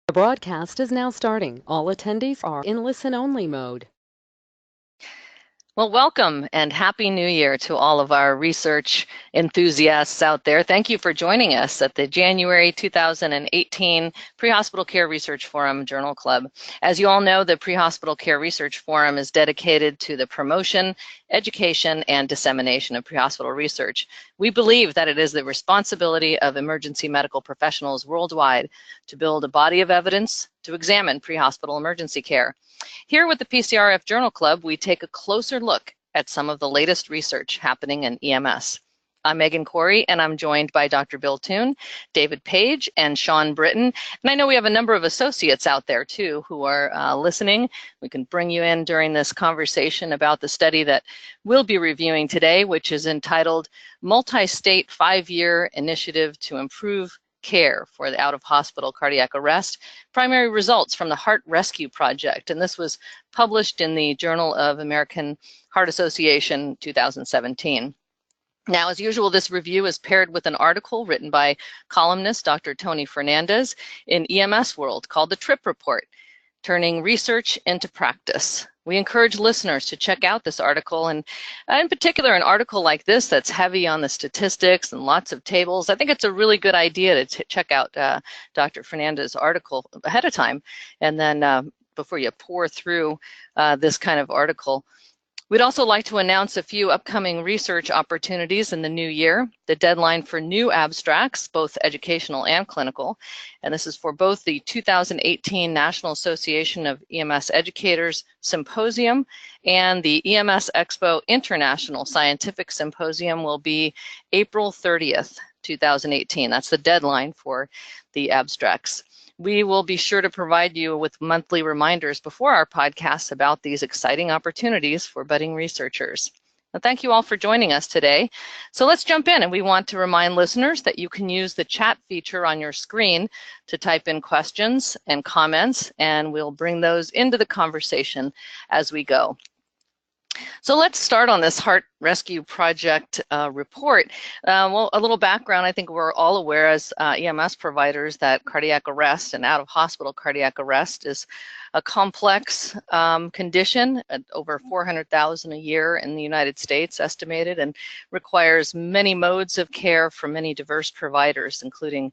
The broadcast is now starting. All attendees are in listen-only mode. Well, welcome and Happy New Year to all of our research enthusiasts out there. Thank you for joining us at the January 2018 Pre-Hospital Care Research Forum Journal Club. As you all know, the Pre-Hospital Care Research Forum is dedicated to the promotion, education, and dissemination of pre-hospital research. We believe that it is the responsibility of emergency medical professionals worldwide to build a body of evidence to examine pre-hospital emergency care. Here with the PCRF Journal Club, we take a closer look at some of the latest research happening in EMS. I'm Megan Corey, and I'm joined by Dr. Bill Toon, David Page, and Sean Britton. And I know we have a number of associates out there, too, who are listening. We can bring you in during this conversation about the study that we'll be reviewing today, which is entitled Multistate 5-Year Initiative to Improve Care for the Out-of-Hospital Cardiac Arrest, Primary Results from the HeartRescue Project. And this was published in the Journal of American Heart Association 2017. Now, as usual, this review is paired with an article written by columnist Dr. Tony Fernandez in EMS World called The Trip Report, Turning Research into Practice. We encourage listeners to check out this article, and in particular, an article like this that's heavy on the statistics and lots of tables. I think it's a really good idea to check out Dr. Fernandez's article ahead of time, and then before you pour through this kind of article. We'd also like to announce a few upcoming research opportunities in the new year. The deadline for new abstracts, both educational and clinical, and this is for both the 2018 National Association of EMS Educators Symposium and the EMS Expo International Scientific Symposium will be April 30th, 2018. That's the deadline for the abstracts. We will be sure to provide you with monthly reminders before our podcasts about these exciting opportunities for budding researchers. Well, thank you all for joining us today. So let's jump in, and we want to remind listeners that you can use the chat feature on your screen to type in questions and comments, and we'll bring those into the conversation as we go. So let's start on this HeartRescue Project report. Well, a little background. I think we're all aware as EMS providers that cardiac arrest and out-of-hospital cardiac arrest is a complex condition, over 400,000 a year in the United States estimated, and requires many modes of care from many diverse providers, including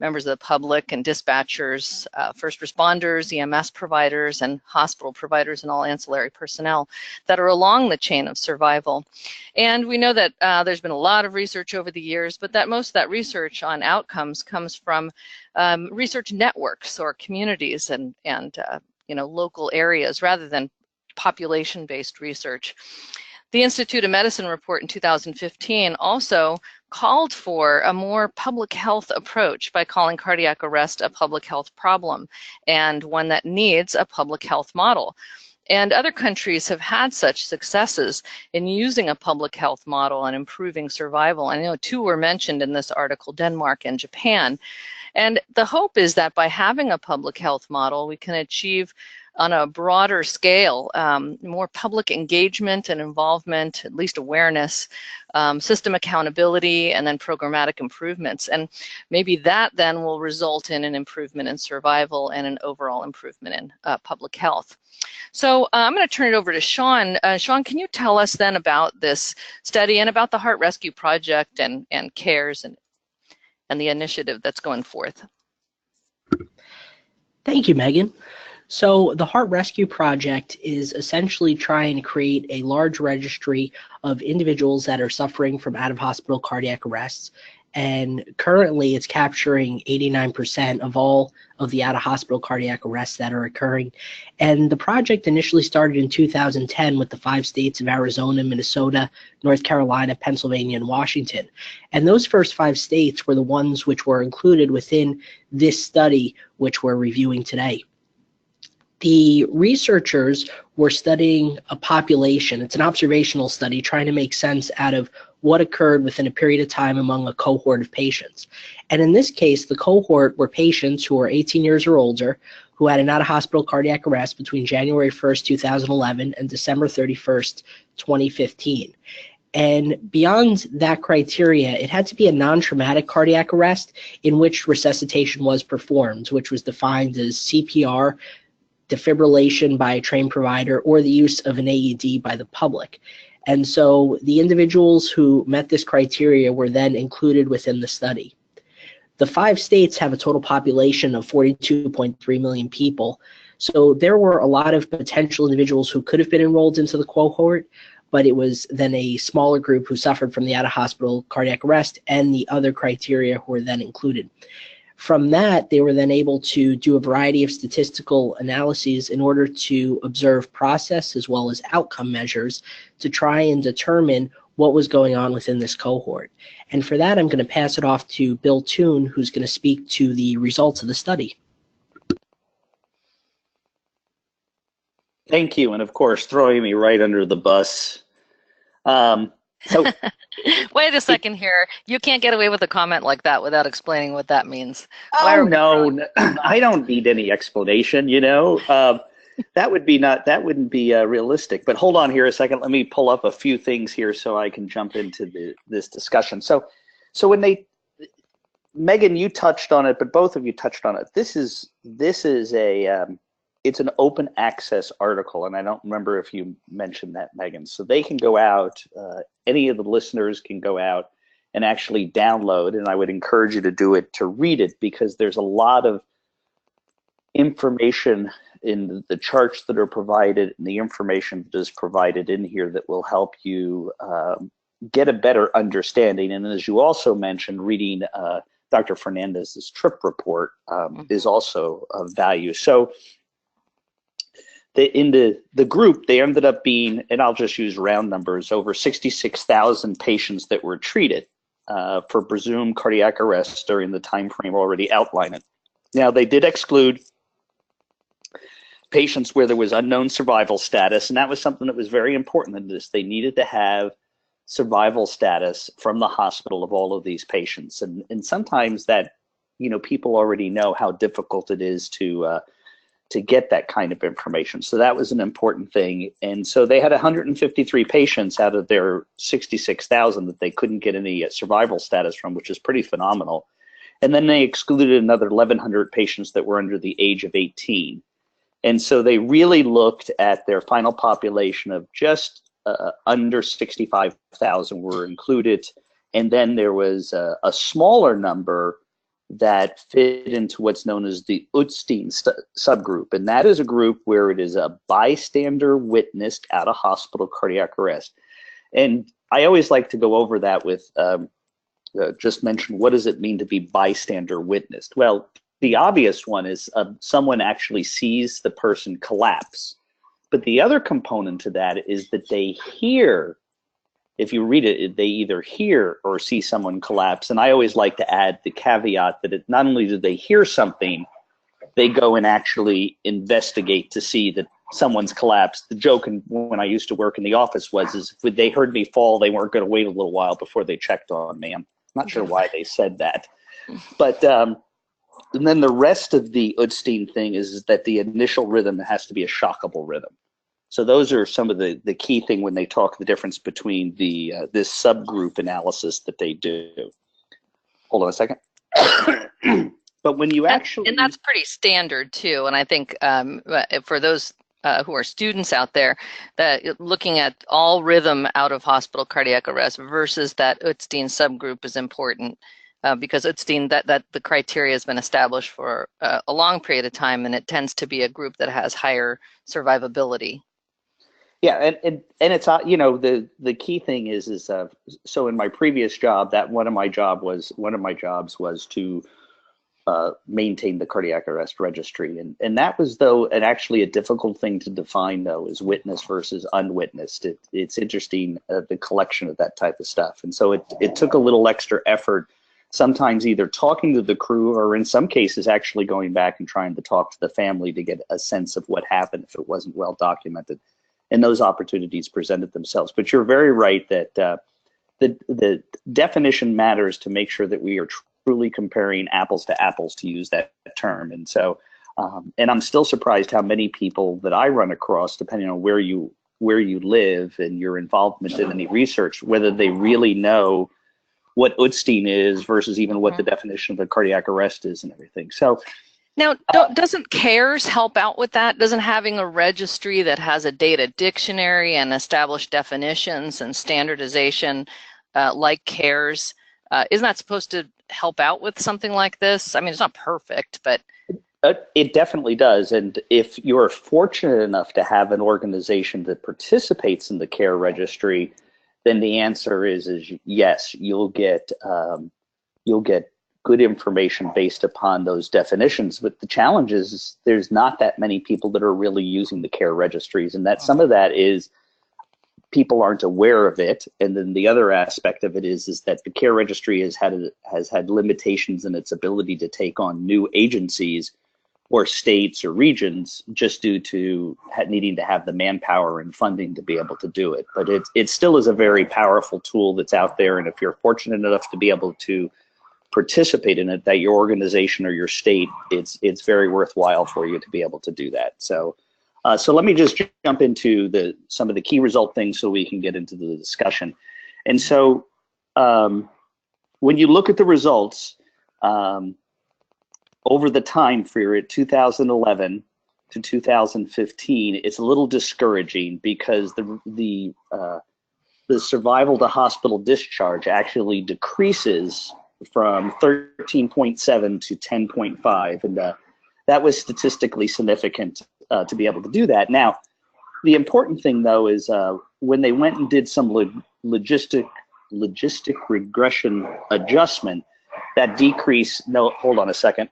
members of the public and dispatchers, first responders, EMS providers, and hospital providers and all ancillary personnel that are along the chain of survival. And we know that there's been a lot of research over the years, but that most of that research on outcomes comes from research networks or communities and local areas rather than population-based research. The Institute of Medicine report in 2015 also called for a more public health approach by calling cardiac arrest a public health problem and one that needs a public health model. And other countries have had such successes in using a public health model and improving survival. I know 2 were mentioned in this article, Denmark and Japan. And the hope is that by having a public health model, we can achieve on a broader scale, more public engagement and involvement, at least awareness, system accountability, and then programmatic improvements. And maybe that then will result in an improvement in survival and an overall improvement in public health. So I'm going to turn it over to Sean. Sean, can you tell us then about this study and about the HeartRescue Project and CARES and the initiative that's going forth? Thank you, Megan. So the HeartRescue Project is essentially trying to create a large registry of individuals that are suffering from out-of-hospital cardiac arrests. And currently it's capturing 89% of all of the out-of-hospital cardiac arrests that are occurring. And the project initially started in 2010 with the 5 states of Arizona, Minnesota, North Carolina, Pennsylvania, and Washington. And those first 5 states were the ones which were included within this study, which we're reviewing today. The researchers were studying a population. It's an observational study trying to make sense out of what occurred within a period of time among a cohort of patients. And in this case, the cohort were patients who were 18 years or older who had an out-of-hospital cardiac arrest between January 1st, 2011 and December 31st, 2015. And beyond that criteria, it had to be a non-traumatic cardiac arrest in which resuscitation was performed, which was defined as CPR, defibrillation by a trained provider, or the use of an AED by the public. And so the individuals who met this criteria were then included within the study. The 5 states have a total population of 42.3 million people. So there were a lot of potential individuals who could have been enrolled into the cohort, but it was then a smaller group who suffered from the out-of-hospital cardiac arrest and the other criteria who were then included. From that, they were then able to do a variety of statistical analyses in order to observe process as well as outcome measures to try and determine what was going on within this cohort. And for that, I'm going to pass it off to Bill Toon, who's going to speak to the results of the study. Thank you, and of course, throwing me right under the bus. Wait a second here. You can't get away with a comment like that without explaining what that means. Oh, no, I don't need any explanation, you know. That wouldn't be realistic. But hold on here a second. Let me pull up a few things here so I can jump into this discussion. So when Megan, you touched on it, but both of you touched on it. This is it's an open access article, and I don't remember if you mentioned that, Megan. So they can go out, any of the listeners can go out and actually download, and I would encourage you to do it, to read it, because there's a lot of information in the charts that are provided and the information that is provided in here that will help you get a better understanding. And as you also mentioned, reading Dr. Fernandez's trip report is also of value. So in the group, they ended up being, and I'll just use round numbers, over 66,000 patients that were treated for presumed cardiac arrest during the time frame already outlined. Now, they did exclude patients where there was unknown survival status, and that was something that was very important in this. They needed to have survival status from the hospital of all of these patients, and sometimes that, you know, people already know how difficult it is to get that kind of information. So that was an important thing. And so they had 153 patients out of their 66,000 that they couldn't get any survival status from, which is pretty phenomenal. And then they excluded another 1,100 patients that were under the age of 18. And so they really looked at their final population of just under 65,000 were included. And then there was a smaller number that fit into what's known as the Utstein subgroup. And that is a group where it is a bystander witnessed out of hospital cardiac arrest. And I always like to go over that with just mention, what does it mean to be bystander witnessed? Well, the obvious one is someone actually sees the person collapse. But the other component to that is that they hear, if you read it, they either hear or see someone collapse. And I always like to add the caveat that not only do they hear something, they go and actually investigate to see that someone's collapsed. The joke when I used to work in the office is if they heard me fall, they weren't going to wait a little while before they checked on me. I'm not sure why they said that. But and then the rest of the Utstein thing is that the initial rhythm has to be a shockable rhythm. So those are some of the key thing when they talk the difference between the this subgroup analysis that they do. Hold on a second. But when you actually... And that's pretty standard too. And I think for those who are students out there, that looking at all rhythm out of hospital cardiac arrest versus that Utstein subgroup is important. Because Utstein, that the criteria has been established for a long period of time, and it tends to be a group that has higher survivability. Yeah, and it's you know, the key thing is so in my previous job, that one of my jobs was to maintain the Cardiac Arrest Registry, and that was actually a difficult thing to define though, is witness versus unwitnessed. It's interesting, the collection of that type of stuff, and so it took a little extra effort. Sometimes either talking to the crew or in some cases actually going back and trying to talk to the family to get a sense of what happened if it wasn't well documented. And those opportunities presented themselves. But you're very right that the definition matters to make sure that we are truly comparing apples to apples, to use that term. And so, and I'm still surprised how many people that I run across, depending on where you where you live and your involvement in any research, whether they really know what OHCA is versus even what the definition of a cardiac arrest is and everything. So now, doesn't CARES help out with that? Doesn't having a registry that has a data dictionary and established definitions and standardization like CARES, isn't that supposed to help out with something like this? I mean, it's not perfect, but... It definitely does. And if you're fortunate enough to have an organization that participates in the CARE registry, then the answer is yes, you'll get good information based upon those definitions. But the challenge is there's not that many people that are really using the CARE registries, and that some of that is people aren't aware of it. And then the other aspect of it is that the CARE registry has had limitations in its ability to take on new agencies or states or regions just due to needing to have the manpower and funding to be able to do it. But it still is a very powerful tool that's out there. And if you're fortunate enough to be able to participate in it, that your organization or your state, it's very worthwhile for you to be able to do that. So so let me just jump into some of the key result things so we can get into the discussion. And so when you look at the results, over the time period 2011 to 2015, it's a little discouraging because the survival to hospital discharge actually decreases from 13.7 to 10.5, and that was statistically significant to be able to do that. Now, the important thing though is when they went and did some logistic regression adjustment, that decrease. No, hold on a second.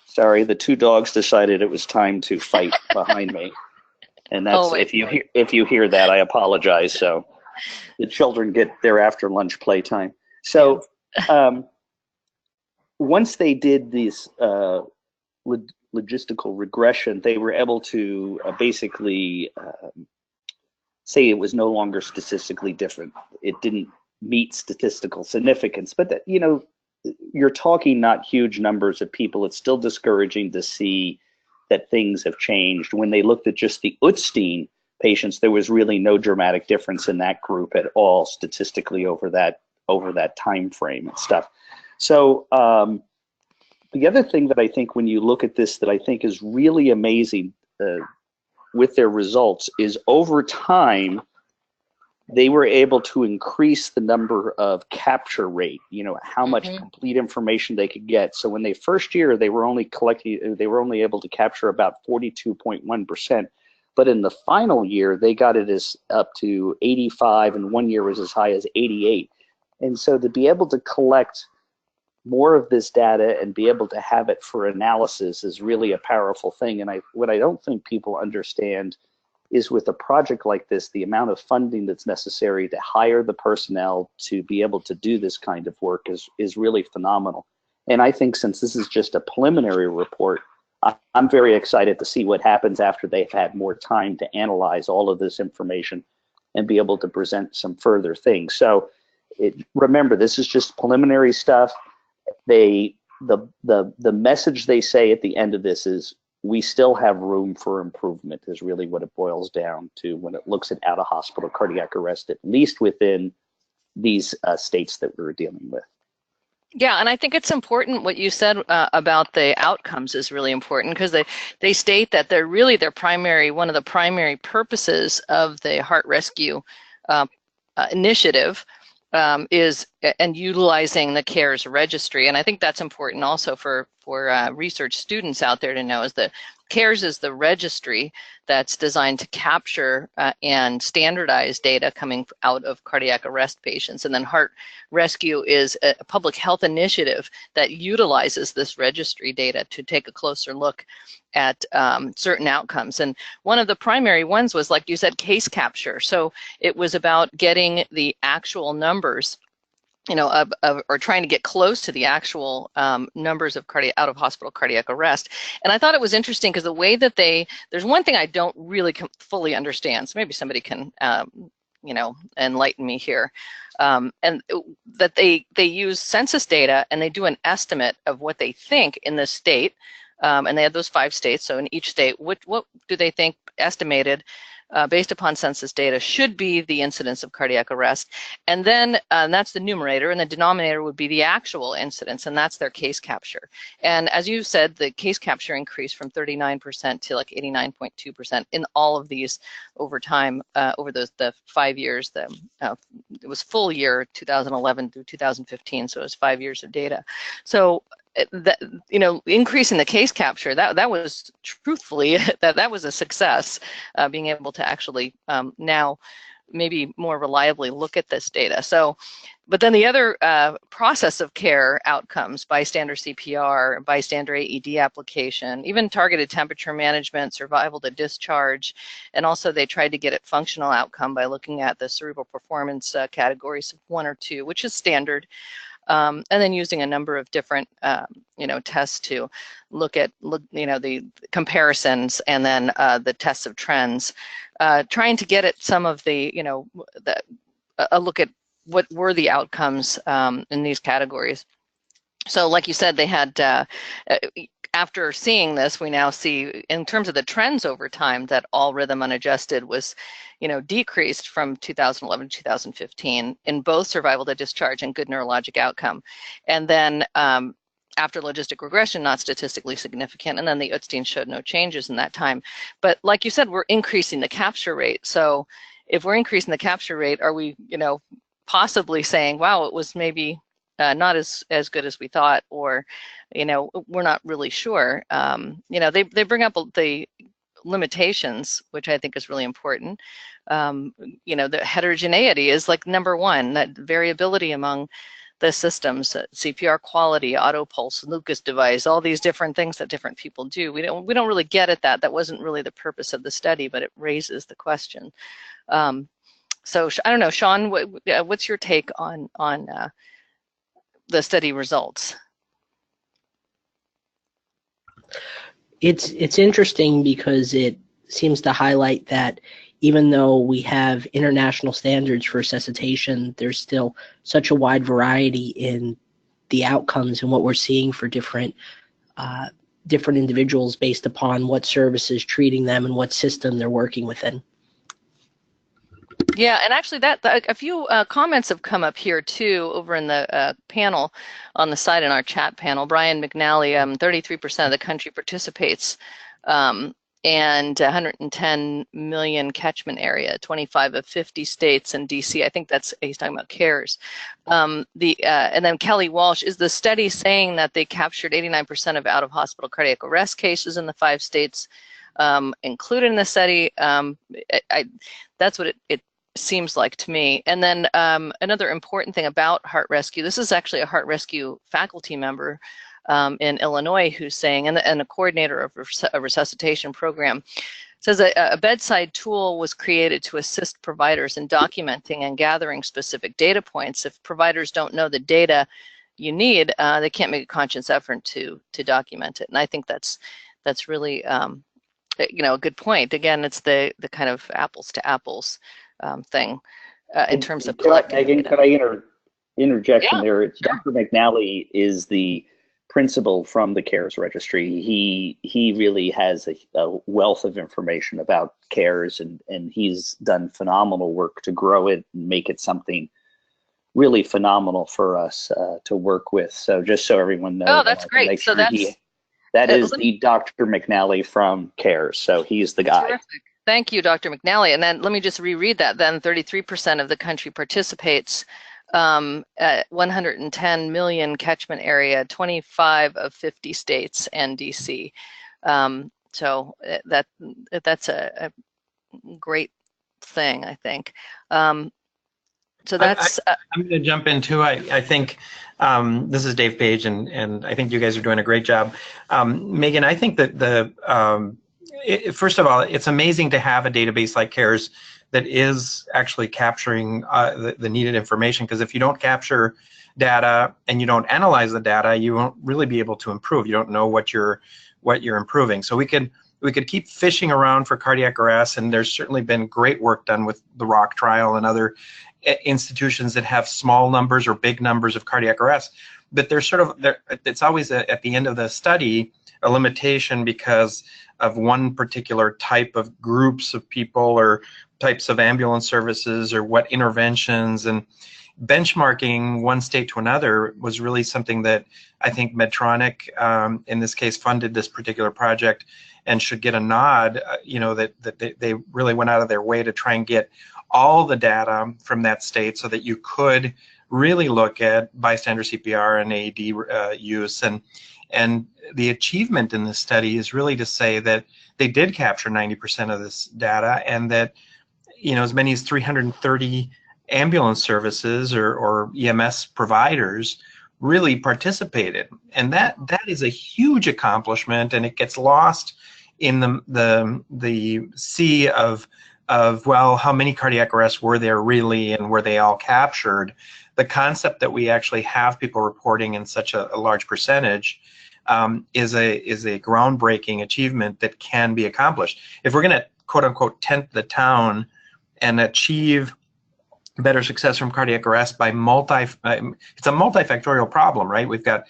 Sorry, the two dogs decided it was time to fight behind me, and that's if you hear that, I apologize. So the children get their after lunch playtime. So once they did this logistical regression, they were able to basically say it was no longer statistically different. It didn't meet statistical significance, but that, you know, you're talking not huge numbers of people. It's still discouraging to see that things have changed. When they looked at just the OHCA patients, there was really no dramatic difference in that group at all statistically over that time frame and stuff. So the other thing that I think when you look at this that I think is really amazing with their results is over time, they were able to increase the number of capture rate, you know, how much complete information they could get. So when they first year, they were only able to capture about 42.1%. But in the final year, they got it up to 85, and 1 year was as high as 88. And so to be able to collect more of this data and be able to have it for analysis is really a powerful thing. And what I don't think people understand is with a project like this, the amount of funding that's necessary to hire the personnel to be able to do this kind of work is really phenomenal. And I think since this is just a preliminary report, I'm very excited to see what happens after they've had more time to analyze all of this information and be able to present some further things. So remember, this is just preliminary stuff. The message they say at the end of this is, we still have room for improvement, is really what it boils down to when it looks at out-of-hospital cardiac arrest, at least within these states that we're dealing with. Yeah, and I think it's important what you said about the outcomes is really important, because they state that they're really one of the primary purposes of the HeartRescue initiative is utilizing the CARES registry. And I think that's important also for research students out there to know, is that CARES is the registry that's designed to capture and standardize data coming out of cardiac arrest patients. And then HeartRescue is a public health initiative that utilizes this registry data to take a closer look at certain outcomes. And one of the primary ones was, like you said, case capture. So it was about getting the actual numbers, you know, or trying to get close to the actual numbers of out-of-hospital cardiac arrest. And I thought it was interesting because the way that there's one thing I don't really fully understand, so maybe somebody can, you know, enlighten me here, and that they use census data and they do an estimate of what they think in the state and they had those 5 states. So in each state, what do they think estimated based upon census data should be the incidence of cardiac arrest? And then that's the numerator, and the denominator would be the actual incidence, and that's their case capture. And as you said, the case capture increased from 39% to like 89.2% in all of these over time, over the 5 years. It was full year 2011 through 2015, so it was 5 years of data. So increasing the case capture, that was truthfully that was a success, being able to actually now maybe more reliably look at this data. So, but then the other process of care outcomes, bystander CPR, bystander AED application, even targeted temperature management, survival to discharge, and also they tried to get at functional outcome by looking at the cerebral performance categories of 1 or 2, which is standard. And then using a number of different, tests to look at, the comparisons, and then the tests of trends, trying to get at some of the, a look at what were the outcomes in these categories. So like you said, they had, after seeing this, we now see in terms of the trends over time that all rhythm unadjusted was, decreased from 2011 to 2015 in both survival to discharge and good neurologic outcome. And then after logistic regression, not statistically significant. And then the Utstein showed no changes in that time. But like you said, we're increasing the capture rate. So if we're increasing the capture rate, are we, possibly saying, wow, it was maybe not as good as we thought, or, we're not really sure. They bring up the limitations, which I think is really important. The heterogeneity is like number one, that variability among the systems, CPR quality, auto pulse, Lucas device, all these different things that different people do. We don't really get at that. That wasn't really the purpose of the study, but it raises the question. So I don't know, Sean, what's your take on the study results? It's interesting because it seems to highlight that even though we have international standards for resuscitation, there's still such a wide variety in the outcomes and what we're seeing for different individuals based upon what service is treating them and what system they're working within. Yeah, and actually a few comments have come up here too over in the panel on the side in our chat panel. Brian McNally, 33% of the country participates, and 110 million catchment area, 25 of 50 states and DC. I think he's talking about CARES. And then Kelly Walsh, is the study saying that they captured 89% of out-of-hospital cardiac arrest cases in the 5 states included in the study? That's what it seems like to me. And then another important thing about HeartRescue, this is actually a HeartRescue faculty member in Illinois who's saying, and a coordinator of a resuscitation program, says a bedside tool was created to assist providers in documenting and gathering specific data points. If providers don't know the data you need, they can't make a conscious effort to document it. And I think that's really a good point. Again, it's the kind of apples to apples thing in terms of collecting Megan, data. could I interject in there? Sure. Dr. McNally is the principal from the CARES registry. He really has a wealth of information about CARES, and he's done phenomenal work to grow it and make it something really phenomenal for us to work with. So just so everyone knows. Oh, that's great. So that is the Dr. McNally from CARES. So he's the guy. Terrific. Thank you, Dr. McNally. And then let me just reread that. Then 33% of the country participates, at 110 million catchment area, 25 of 50 states and DC. So that's a great thing, I think. So that's. I'm going to jump in too. I think this is Dave Page, and I think you guys are doing a great job. Megan, I think that first of all, it's amazing to have a database like CARES that is actually capturing the needed information, because if you don't capture data and you don't analyze the data, you won't really be able to improve. You don't know what you're improving. So we could keep fishing around for cardiac arrest, and there's certainly been great work done with the ROC trial and other institutions that have small numbers or big numbers of cardiac arrest. but there's sort of, it's always at the end of the study, a limitation because of one particular type of groups of people or types of ambulance services or what interventions, and benchmarking one state to another was really something that I think Medtronic, in this case, funded this particular project and should get a nod, that they really went out of their way to try and get all the data from that state so that you could really look at bystander CPR and AED use. And the achievement in this study is really to say that they did capture 90% of this data, and that as many as 330 ambulance services or EMS providers really participated, and that is a huge accomplishment, and it gets lost in the sea of well, how many cardiac arrests were there really, and were they all captured? The concept that we actually have people reporting in such a large percentage is a groundbreaking achievement that can be accomplished. If we're going to quote unquote tent the town and achieve better success from cardiac arrest by it's a multifactorial problem, right? We've got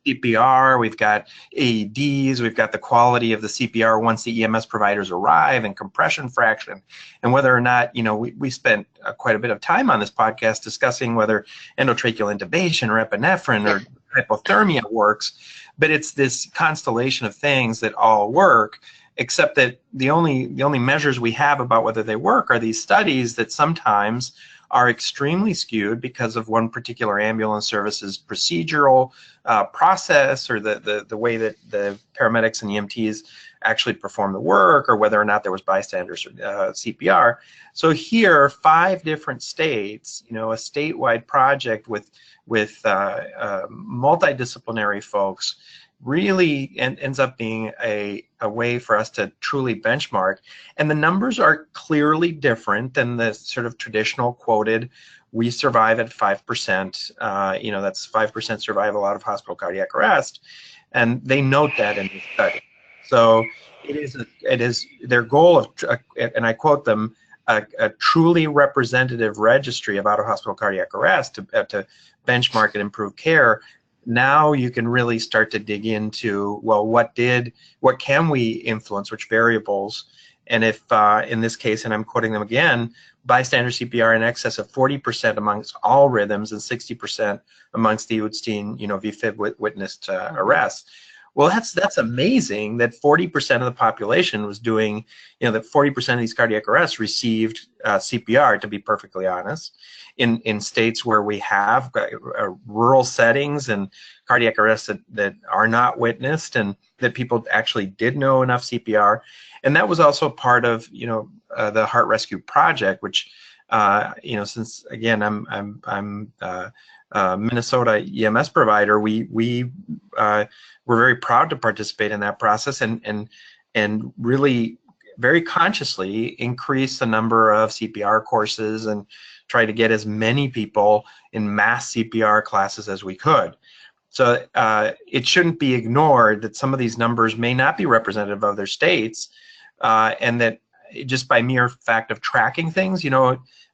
CPR, we've got AEDs, we've got the quality of the CPR once the EMS providers arrive, and compression fraction, and whether or not, we spent quite a bit of time on this podcast discussing whether endotracheal intubation or epinephrine or hypothermia works, but it's this constellation of things that all work, except that the only measures we have about whether they work are these studies that sometimes are extremely skewed because of one particular ambulance service's procedural process, or the way that the paramedics and EMTs actually perform the work, or whether or not there was bystanders CPR. So here, 5 different states, a statewide project with multidisciplinary folks, really ends up being a way for us to truly benchmark. And the numbers are clearly different than the sort of traditional quoted, we survive at 5%, that's 5% survival out of hospital cardiac arrest. And they note that in the study. So it is their goal of, and I quote them, a truly representative registry of out of hospital cardiac arrest to benchmark and improve care. Now you can really start to dig into, well, what can we influence, which variables, and if in this case, and I'm quoting them again, bystander CPR in excess of 40% amongst all rhythms and 60% amongst the Udstein, VFib witnessed arrests. Well, that's amazing that 40% of the population was doing, that 40% of these cardiac arrests received CPR, to be perfectly honest. In states where we have rural settings and cardiac arrests that are not witnessed, and that people actually did know enough CPR. And that was also part of, the HeartRescue Project, which, since again, I'm Minnesota EMS provider, we were very proud to participate in that process and really very consciously increase the number of CPR courses and try to get as many people in mass CPR classes as we could. So it shouldn't be ignored that some of these numbers may not be representative of their states, and that just by mere fact of tracking things,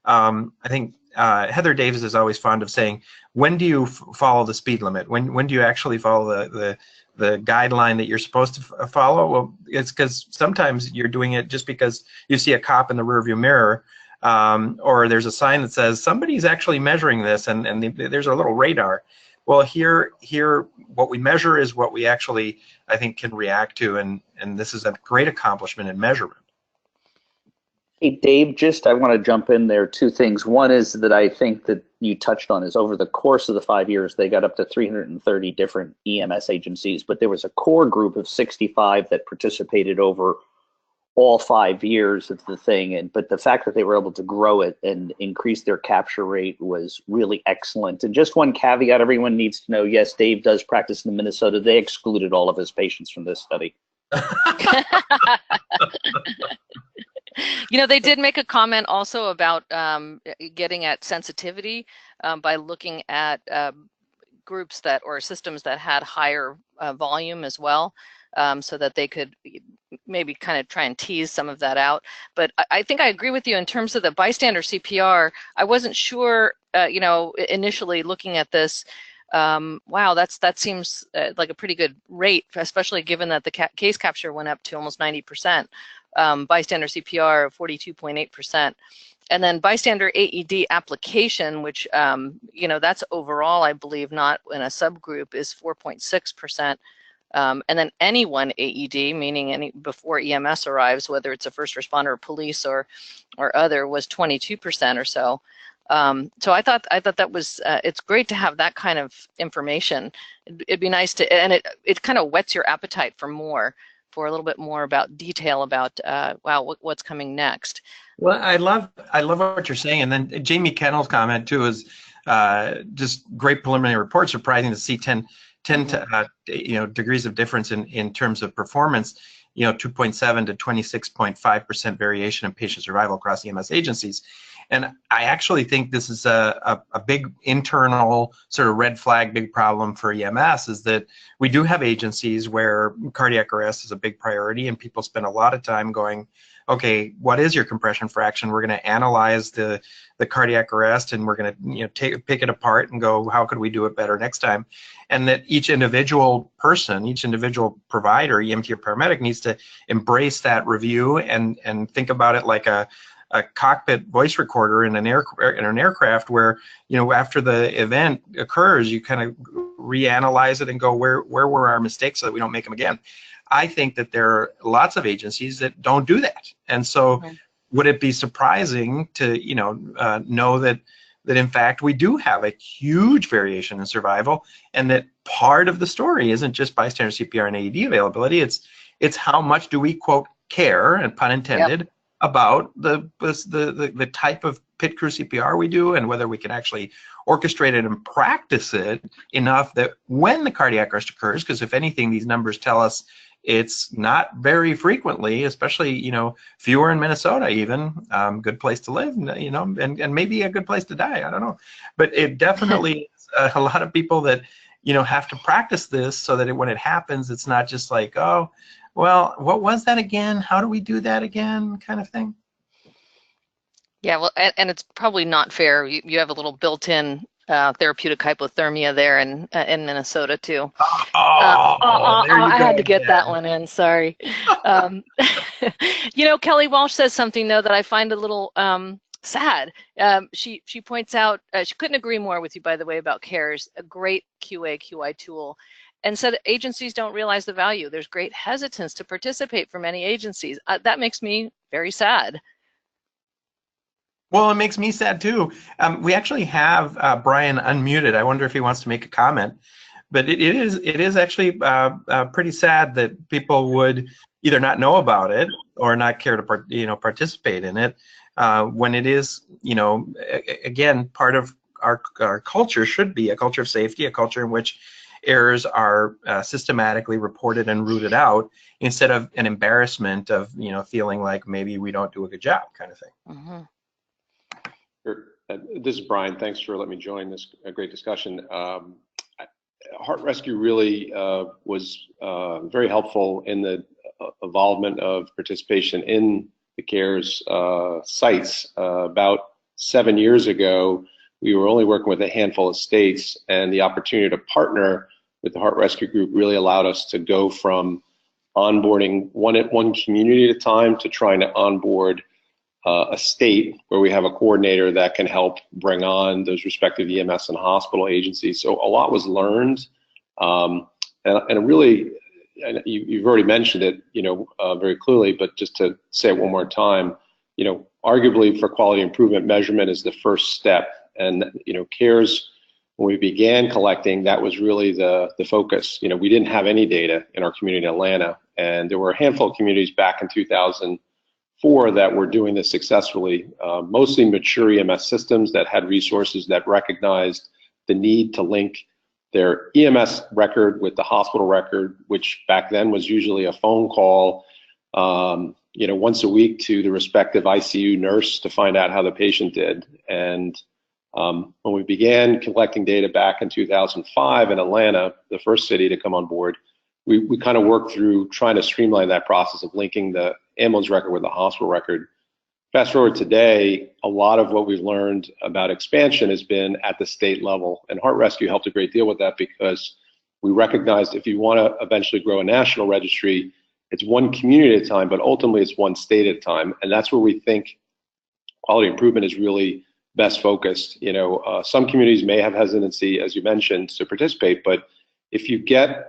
I think Heather Davis is always fond of saying, when do you follow the speed limit? When do you actually follow the guideline that you're supposed to follow? Well, it's because sometimes you're doing it just because you see a cop in the rearview mirror, or there's a sign that says somebody's actually measuring this, and there's a little radar. Well, here, what we measure is what we actually, I think, can react to, and this is a great accomplishment in measurement. Hey, Dave, I want to jump in there. 2 things. One is that I think that you touched on is over the course of the 5 years, they got up to 330 different EMS agencies, but there was a core group of 65 that participated over all 5 years of the thing. But the fact that they were able to grow it and increase their capture rate was really excellent. And just one caveat everyone needs to know, yes, Dave does practice in Minnesota. They excluded all of his patients from this study. They did make a comment also about getting at sensitivity by looking at groups or systems that had higher volume as well, so that they could maybe kind of try and tease some of that out. But I think I agree with you in terms of the bystander CPR. I wasn't sure, initially looking at this, wow, that seems like a pretty good rate, especially given that the case capture went up to almost 90%. Bystander CPR of 42.8%. And then bystander AED application, which, that's overall, I believe, not in a subgroup, is 4.6%. And then anyone AED, meaning before EMS arrives, whether it's a first responder, police, or other, was 22% or so. So I thought that was, it's great to have that kind of information. It'd be nice to, and it kind of whets your appetite for a little bit more about detail about, wow, what's coming next. Well, I love what you're saying. And then Jamie Kennel's comment too is just great preliminary report. Surprising to see 10 degrees of difference in terms of performance. 2.7 to 26.5% variation in patient survival across EMS agencies. And I actually think this is a big internal sort of red flag, big problem for EMS, is that we do have agencies where cardiac arrest is a big priority, and people spend a lot of time going, okay, what is your compression fraction? We're going to analyze the cardiac arrest, and we're going to pick it apart and go, how could we do it better next time? And that each individual person, each individual provider, EMT or paramedic, needs to embrace that review and think about it like a cockpit voice recorder in an aircraft, where after the event occurs, you kind of reanalyze it and go, where were our mistakes so that we don't make them again. I think that there are lots of agencies that don't do that, and so would it be surprising to know that in fact we do have a huge variation in survival, and that part of the story isn't just bystander CPR and AED availability. It's how much do we, quote, care, and pun intended, about the type of pit crew CPR we do, and whether we can actually orchestrate it and practice it enough that when the cardiac arrest occurs, because if anything, these numbers tell us it's not very frequently, especially fewer in Minnesota even, good place to live, and maybe a good place to die, I don't know, but it definitely is a lot of people that have to practice this so that when it happens, it's not just like, oh, well, what was that again? How do we do that again? Kind of thing. Yeah, well, and it's probably not fair. You have a little built-in therapeutic hypothermia there in Minnesota too. I had to get that one in. Sorry. Kelly Walsh says something though that I find a little sad. She points out, she couldn't agree more with you, by the way, about CARES, a great QA/QI tool, and said agencies don't realize the value. There's great hesitance to participate for many agencies. That makes me very sad. Well, it makes me sad too. We actually have Brian unmuted. I wonder if he wants to make a comment. But it is actually pretty sad that people would either not know about it or not care to participate in it, when it is again, part of our culture should be a culture of safety, a culture in which errors are systematically reported and rooted out, instead of an embarrassment of feeling like maybe we don't do a good job, kind of thing. Mm-hmm. This is Brian. Thanks for letting me join this great discussion. HeartRescue really was very helpful in the involvement of participation in the CARES sites. About 7 years ago, we were only working with a handful of states, and the opportunity to partner with the HeartRescue group really allowed us to go from onboarding one community at a time to trying to onboard a state where we have a coordinator that can help bring on those respective EMS and hospital agencies. So a lot was learned, and really, and you've already mentioned it, very clearly, but just to say it one more time, arguably for quality improvement, measurement is the first step. And CARES, when we began collecting, that was really the focus. We didn't have any data in our community in Atlanta, and there were a handful of communities back in 2004 that were doing this successfully, mostly mature EMS systems that had resources that recognized the need to link their EMS record with the hospital record, which back then was usually a phone call, once a week to the respective ICU nurse to find out how the patient did. And when we began collecting data back in 2005 in Atlanta, the first city to come on board, we kind of worked through trying to streamline that process of linking the ambulance record with the hospital record. fast forward today, a lot of what we've learned about expansion has been at the state level, and HeartRescue helped a great deal with that, because we recognized if you want to eventually grow a national registry, it's one community at a time, but ultimately it's one state at a time, and that's where we think quality improvement is really best focused. You know, some communities may have hesitancy, as you mentioned, to participate, but if you get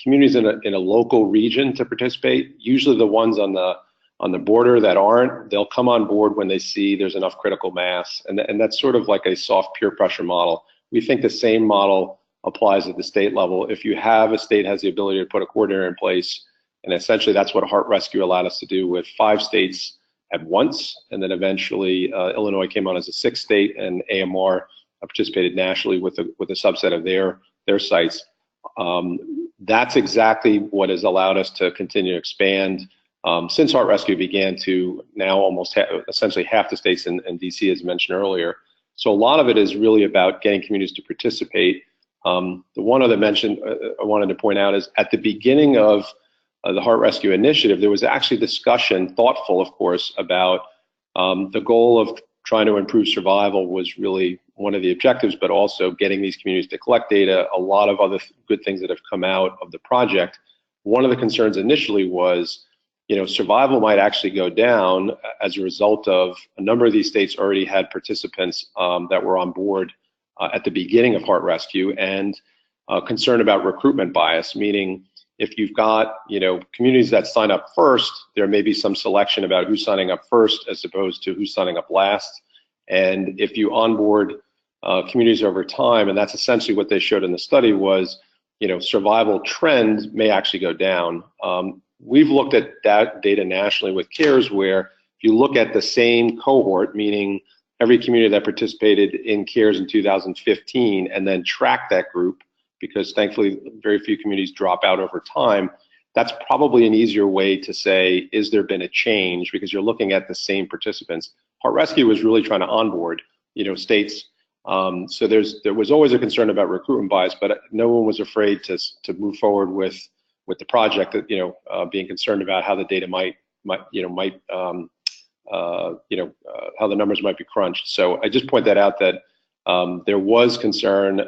communities in a local region to participate, usually the ones on the border that aren't, they'll come on board when they see there's enough critical mass, and that's sort of like a soft peer pressure model. We think the same model applies at the state level. If you have a state has the ability to put a coordinator in place, and essentially that's what HeartRescue allowed us to do with 5 states at once, and then eventually Illinois came on as a 6th state, and AMR participated nationally with a subset of their sites. That's exactly what has allowed us to continue to expand since HeartRescue began to now almost essentially half the states in DC, as mentioned earlier. So a lot of it is really about getting communities to participate. The one other mention I wanted to point out is at the beginning of the HeartRescue initiative, there was actually discussion, thoughtful of course, about the goal of trying to improve survival was really one of the objectives, but also getting these communities to collect data, a lot of other good things that have come out of the project. One of the concerns initially was, you know, survival might actually go down as a result of a number of these states already had participants that were on board at the beginning of HeartRescue, and concern about recruitment bias, meaning if you've got, you know, communities that sign up first, there may be some selection about who's signing up first as opposed to who's signing up last. And if you onboard communities over time, and that's essentially what they showed in the study was, you know, survival trends may actually go down. We've looked at that data nationally with CARES, where if you look at the same cohort, meaning every community that participated in CARES in 2015, and then track that group, because thankfully very few communities drop out over time, that's probably an easier way to say, is there been a change, because you're looking at the same participants. HeartRescue was really trying to onboard, you know, states. So there was always a concern about recruitment bias, but no one was afraid to move forward with the project, that, you know, being concerned about how the data how the numbers might be crunched. So I just point that out, that there was concern,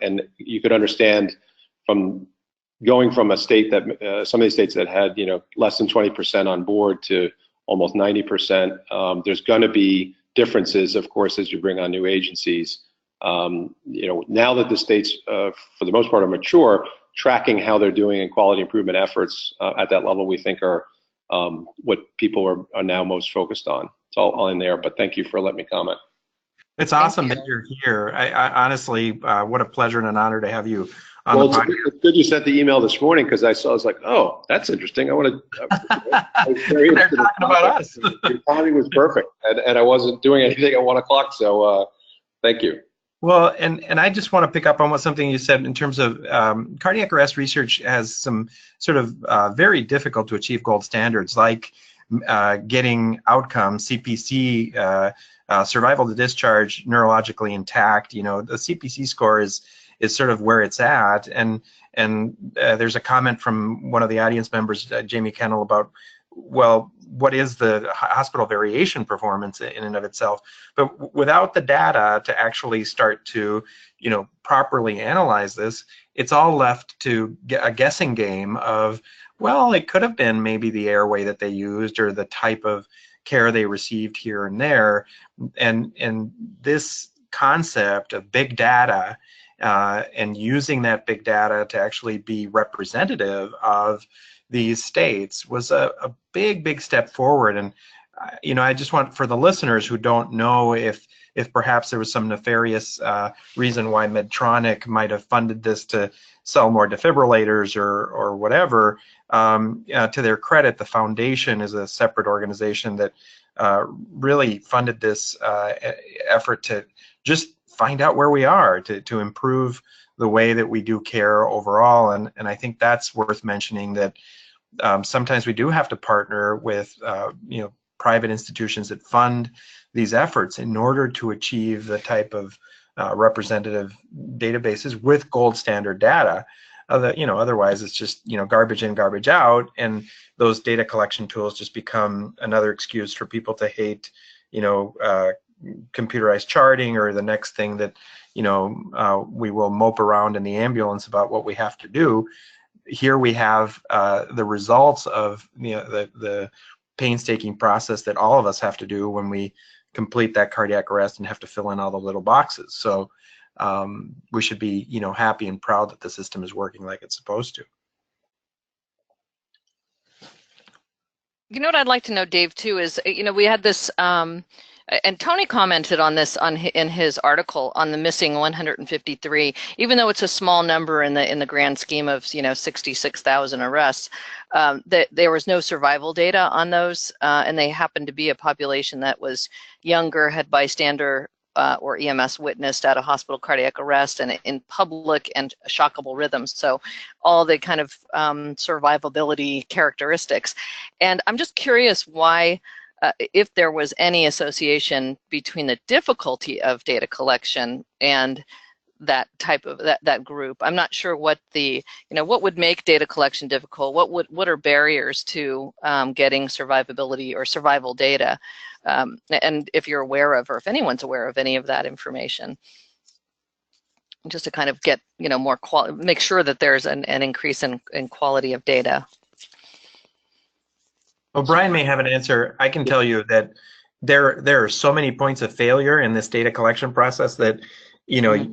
and you could understand from going from a state that some of these states that had, you know, less than 20% on board to almost 90%. There's going to be differences, of course, as you bring on new agencies. You know, now that the states, for the most part, are mature, tracking how they're doing in quality improvement efforts at that level, we think are what people are now most focused on. It's all in there, but thank you for letting me comment. It's awesome that you're here. I honestly, what a pleasure and an honor to have you on the podcast. It's good you sent the email this morning, because I was like, oh, that's interesting. I want to. I was very They're talking about us. Your timing was perfect, and I wasn't doing anything at 1 o'clock, so thank you. Well, and I just want to pick up on something you said in terms of cardiac arrest research has some sort of very difficult to achieve gold standards, like getting outcomes, CPC, survival to discharge, neurologically intact. You know, the CPC score is sort of where it's at, and there's a comment from one of the audience members, Jamie Kennel, about, well, what is the hospital variation performance in and of itself? But without the data to actually start to, you know, properly analyze this, it's all left to a guessing game of, well, it could have been maybe the airway that they used or the type of care they received here and there. And this concept of big data and using that big data to actually be representative of these states was a big step forward. And you know, I just want, for the listeners who don't know if perhaps there was some nefarious reason why Medtronic might have funded this to sell more defibrillators or whatever, to their credit, the foundation is a separate organization that really funded this effort to just find out where we are, to improve the way that we do care overall. And I think that's worth mentioning, that sometimes we do have to partner with you know, private institutions that fund these efforts in order to achieve the type of representative databases with gold standard data. Otherwise it's just, garbage in, garbage out, and those data collection tools just become another excuse for people to hate, computerized charting, or the next thing that, we will mope around in the ambulance about what we have to do. Here we have the results of the painstaking process that all of us have to do when we complete that cardiac arrest and have to fill in all the little boxes. So we should be, happy and proud that the system is working like it's supposed to. What I'd like to know, Dave, too, is, we had this, and Tony commented on this in his article on the missing 153. Even though it's a small number in the grand scheme of 66,000 arrests, that there was no survival data on those, and they happened to be a population that was younger, had bystander or EMS witnessed at a hospital cardiac arrest, and in public and shockable rhythms. So all the kind of survivability characteristics. And I'm just curious why, if there was any association between the difficulty of data collection and that type of that group. I'm not sure what the what would make data collection difficult. What are barriers to getting survivability or survival data, and if you're aware of, or if anyone's aware of any of that information, just to kind of get more make sure that there's an increase in quality of data. Well, Brian may have an answer. I can tell you that there are so many points of failure in this data collection process that you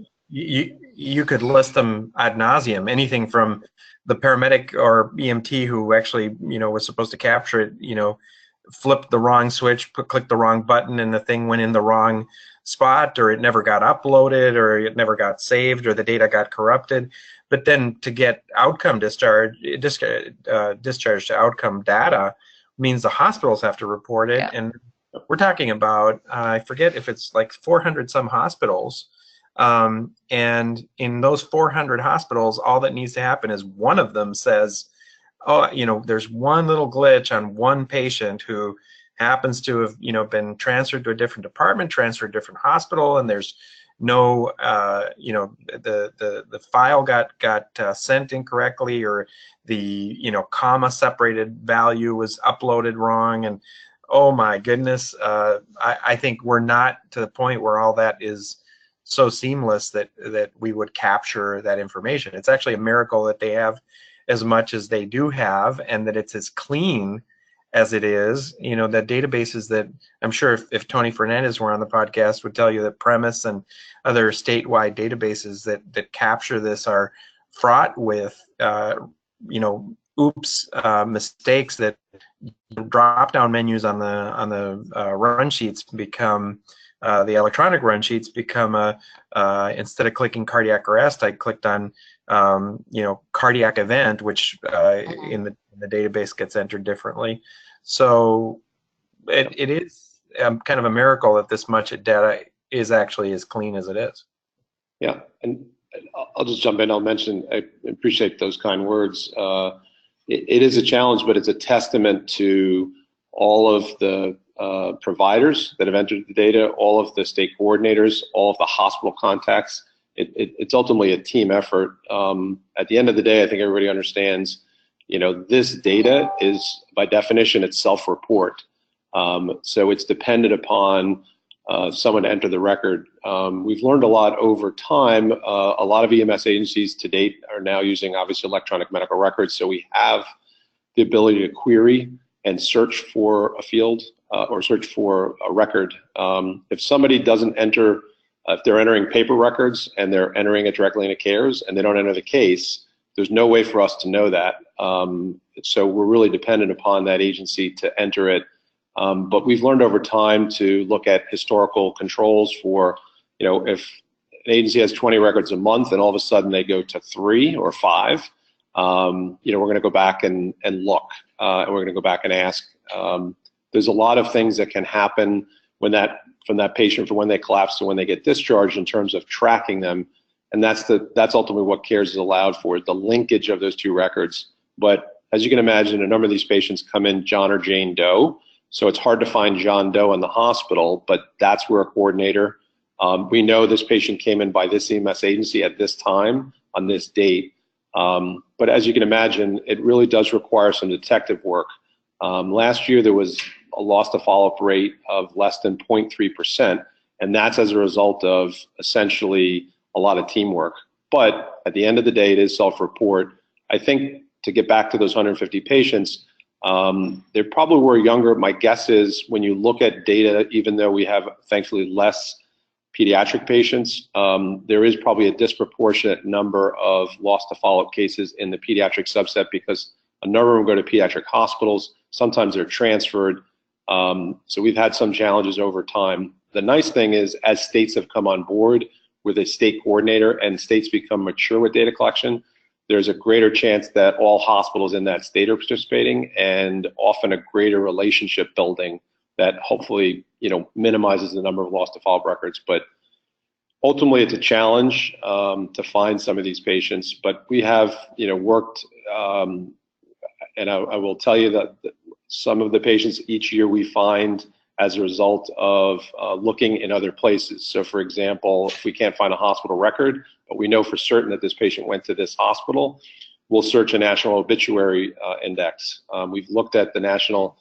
could list them ad nauseum. Anything from the paramedic or EMT who actually was supposed to capture it, flipped the wrong switch, clicked the wrong button, and the thing went in the wrong spot, or it never got uploaded, or it never got saved, or the data got corrupted. But then to get outcome discharge to outcome data means the hospitals have to report it, and we're talking about I forget if it's like 400 some hospitals, and in those 400 hospitals, all that needs to happen is one of them says, oh, there's one little glitch on one patient who happens to have been transferred to a different department, transferred to a different hospital, and there's no the file got sent incorrectly, or the comma separated value was uploaded wrong, and oh my goodness, I think we're not to the point where all that is so seamless that we would capture that information. It's actually a miracle that they have as much as they do have, and that it's as clean as it is. The databases that I'm sure if Tony Fernandez were on the podcast would tell you that Premise and other statewide databases that capture this are fraught with mistakes, that drop-down menus on the run sheets become the electronic run sheets become instead of clicking cardiac arrest, I clicked on cardiac event, which in the database gets entered differently. So it is kind of a miracle that this much data is actually as clean as it is. Yeah, and I'll just jump in. I'll mention, I appreciate those kind words. It is a challenge, but it's a testament to all of the providers that have entered the data, all of the state coordinators, all of the hospital contacts. It's ultimately a team effort. At the end of the day, I think everybody understands, this data is, by definition, it's self-report. So it's dependent upon someone to enter the record. We've learned a lot over time. A lot of EMS agencies to date are now using, obviously, electronic medical records. So we have the ability to query and search for a field or search for a record. If somebody doesn't enter, if they're entering paper records and they're entering it directly into CARES and they don't enter the case, there's no way for us to know that. So we're really dependent upon that agency to enter it. But we've learned over time to look at historical controls for, if an agency has 20 records a month and all of a sudden they go to 3 or 5, we're going to go back and look, and we're going to go back and ask. There's a lot of things that can happen from that patient from when they collapse to when they get discharged in terms of tracking them, and that's ultimately what CARES is allowed for, the linkage of those two records. But as you can imagine, a number of these patients come in John or Jane Doe, so it's hard to find John Doe in the hospital, but that's where a coordinator, we know this patient came in by this EMS agency at this time on this date. But as you can imagine, it really does require some detective work. Last year, there was a loss to follow-up rate of less than 0.3%, and that's as a result of essentially a lot of teamwork. But at the end of the day, it is self-report. I think to get back to those 150 patients, they probably were younger. My guess is when you look at data, even though we have thankfully less pediatric patients, there is probably a disproportionate number of loss to follow-up cases in the pediatric subset because a number of them go to pediatric hospitals. Sometimes they're transferred. So we've had some challenges over time. The nice thing is, as states have come on board with a state coordinator and states become mature with data collection, there's a greater chance that all hospitals in that state are participating, and often a greater relationship building that hopefully, minimizes the number of loss to follow-up records. But ultimately, it's a challenge to find some of these patients. But we have, worked, and I will tell you that some of the patients each year we find as a result of looking in other places. So for example, if we can't find a hospital record, but we know for certain that this patient went to this hospital, we'll search a national obituary index. We've looked at the national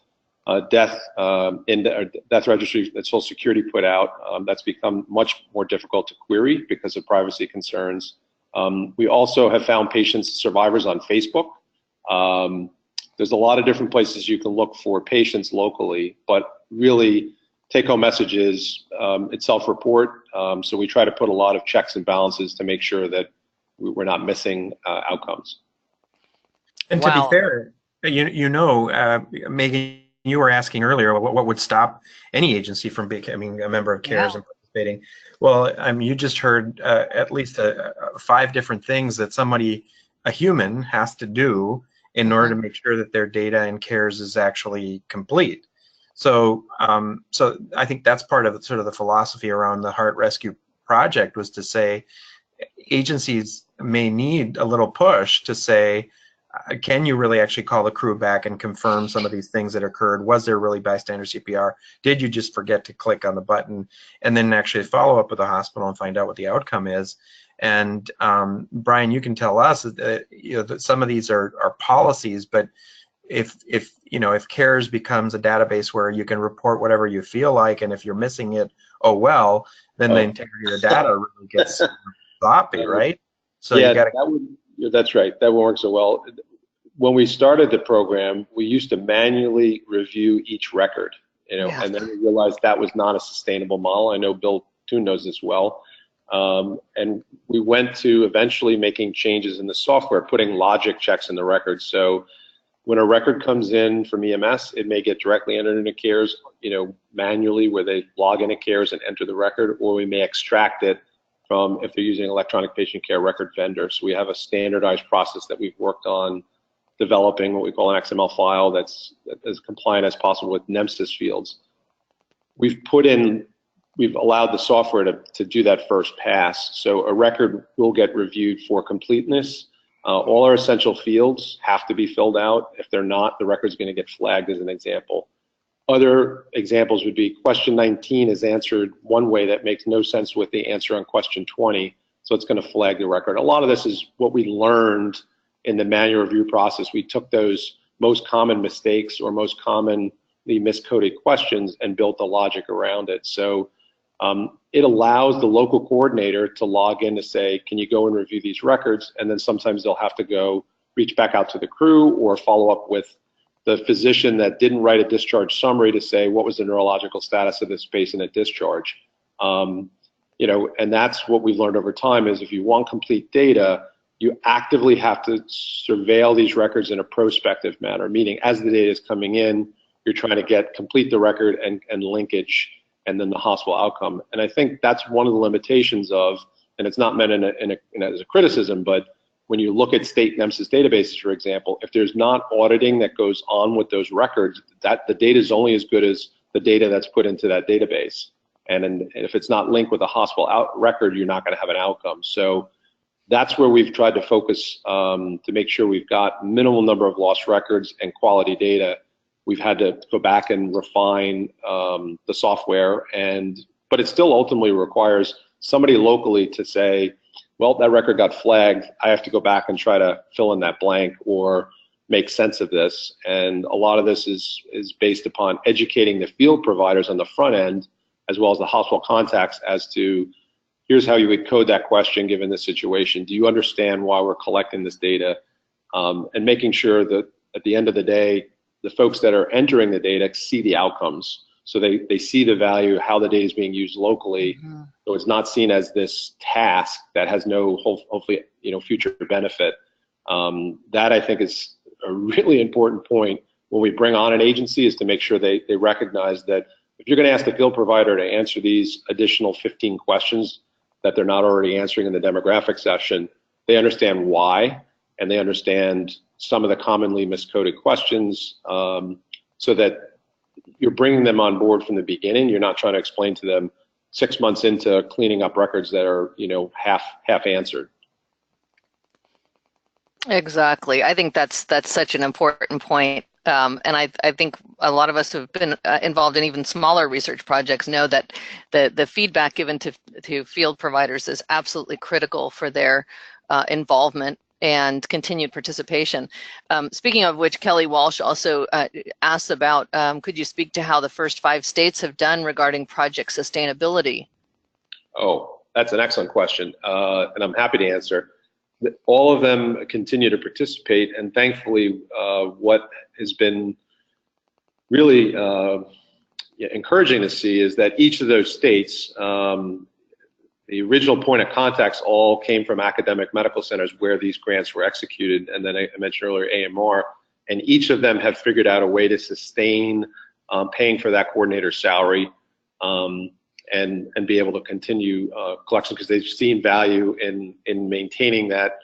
death registry that Social Security put out. That's become much more difficult to query because of privacy concerns. We also have found survivors on Facebook. There's a lot of different places you can look for patients locally, but really take-home message is it's self-report. So we try to put a lot of checks and balances to make sure that we're not missing outcomes. And to be fair, Megan, you were asking earlier what would stop any agency from becoming a member of CARES and participating. Well, you just heard at least 5 different things that a human has to do in order to make sure that their data in CARES is actually complete. So, so I think that's part of sort of the philosophy around the HeartRescue Project, was to say agencies may need a little push to say, can you really actually call the crew back and confirm some of these things that occurred? Was there really bystander CPR? Did you just forget to click on the button? And then actually follow up with the hospital and find out what the outcome is. And Brian, you can tell us that, that some of these are policies, but if CARES becomes a database where you can report whatever you feel like, and if you're missing it, oh well, then the integrity of the data really gets sloppy, right? So yeah, you gotta. That's right. That won't work so well. When we started the program, we used to manually review each record, and then we realized that was not a sustainable model. I know Bill Toon knows this well. And we went to eventually making changes in the software, putting logic checks in the record. So when a record comes in from EMS, it may get directly entered into CARES, manually, where they log into CARES and enter the record, or we may extract it from, if they're using electronic patient care record vendor. So we have a standardized process that we've worked on developing, what we call an XML file that's as compliant as possible with NEMSIS fields. We've allowed the software to do that first pass. So a record will get reviewed for completeness. All our essential fields have to be filled out. If they're not, the record's going to get flagged, as an example. Other examples would be question 19 is answered one way that makes no sense with the answer on question 20, so it's going to flag the record. A lot of this is what we learned in the manual review process. We took those most common mistakes or most commonly miscoded questions and built the logic around it. So it allows the local coordinator to log in to say, can you go and review these records? And then sometimes they'll have to go reach back out to the crew or follow up with the physician that didn't write a discharge summary to say, what was the neurological status of this patient at discharge? And that's what we've learned over time is if you want complete data, you actively have to surveil these records in a prospective manner, meaning as the data is coming in, you're trying to complete the record and linkage and then the hospital outcome. And I think that's one of the limitations of, and it's not meant as a criticism, but when you look at state NEMSIS databases, for example, if there's not auditing that goes on with those records, that the data is only as good as the data that's put into that database. And if it's not linked with a hospital record, you're not going to have an outcome. So that's where we've tried to focus to make sure we've got minimal number of lost records and quality data. We've had to go back and refine the software, but it still ultimately requires somebody locally to say, well, that record got flagged. I have to go back and try to fill in that blank or make sense of this. And a lot of this is based upon educating the field providers on the front end, as well as the hospital contacts, as to here's how you would code that question given this situation. Do you understand why we're collecting this data? And making sure that at the end of the day, the folks that are entering the data see the outcomes. So they see the value, how the data is being used locally. Mm-hmm. So it's not seen as this task that has no, hopefully, future benefit. That I think is a really important point when we bring on an agency, is to make sure they recognize that if you're going to ask the field provider to answer these additional 15 questions that they're not already answering in the demographic session, they understand why, and they understand some of the commonly miscoded questions, so that you're bringing them on board from the beginning. You're not trying to explain to them 6 months into cleaning up records that are, half answered. Exactly. I think that's such an important point. And I think a lot of us who have been involved in even smaller research projects know that the feedback given to field providers is absolutely critical for their involvement and continued participation. Speaking of which, Kelly Walsh also asked about, could you speak to how the first 5 states have done regarding project sustainability? Oh, that's an excellent question, and I'm happy to answer. All of them continue to participate, and thankfully, what has been really encouraging to see is that each of those states, the original point of contacts all came from academic medical centers where these grants were executed, and then I mentioned earlier AMR, and each of them have figured out a way to sustain paying for that coordinator's salary and be able to continue collection, because they've seen value in maintaining that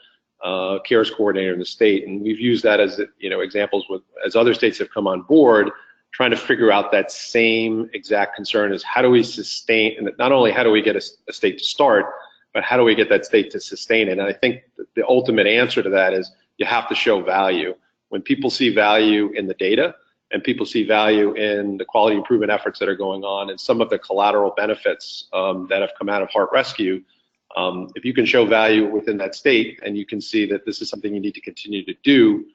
CARES coordinator in the state. And we've used that as examples as other states have come on board, trying to figure out that same exact concern, is how do we sustain, and not only how do we get a state to start, but how do we get that state to sustain it? And I think the ultimate answer to that is you have to show value. When people see value in the data, and people see value in the quality improvement efforts that are going on, and some of the collateral benefits that have come out of HeartRescue, if you can show value within that state, and you can see that this is something you need to continue to do,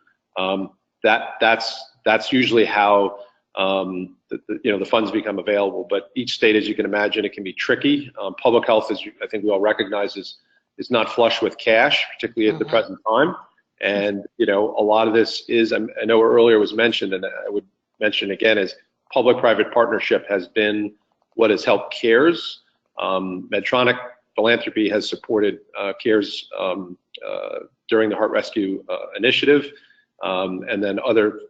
that's usually how the funds become available. But each state, as you can imagine, it can be tricky. Public health, as I think we all recognize, is not flush with cash, particularly at the present time. And a lot of this is, I know earlier was mentioned, and I would mention again, is public-private partnership has been what has helped CARES. Medtronic Philanthropy has supported CARES during the HeartRescue initiative, and then other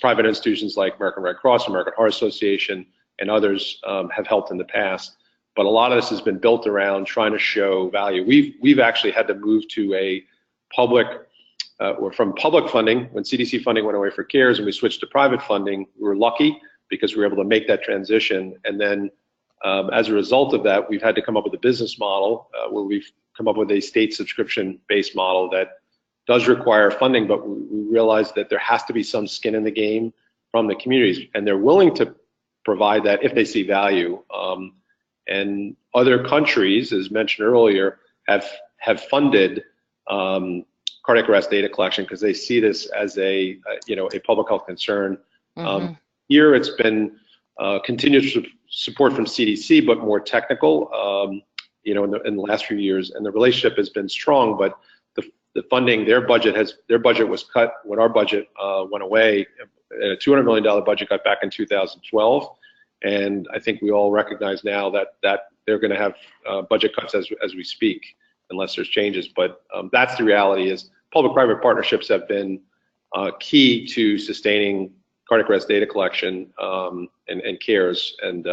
private institutions like American Red Cross, American Heart Association, and others have helped in the past. But a lot of this has been built around trying to show value. We've actually had to move to a public, or from public funding, when CDC funding went away for CARES and we switched to private funding. We were lucky because we were able to make that transition. And then as a result of that, we've had to come up with a business model where we've come up with a state subscription-based model that does require funding, but we realize that there has to be some skin in the game from the communities, and they're willing to provide that if they see value. And other countries, as mentioned earlier, have funded cardiac arrest data collection because they see this as a public health concern. Here, it's been continuous support from CDC, but more technical. In the last few years, and the relationship has been strong, but the funding, their budget was cut when our budget went away. A $200 million budget got back in 2012, and I think we all recognize now that they're going to have budget cuts as we speak, unless there's changes. But that's the reality. Is public-private partnerships have been key to sustaining cardiac arrest data collection and CARES, and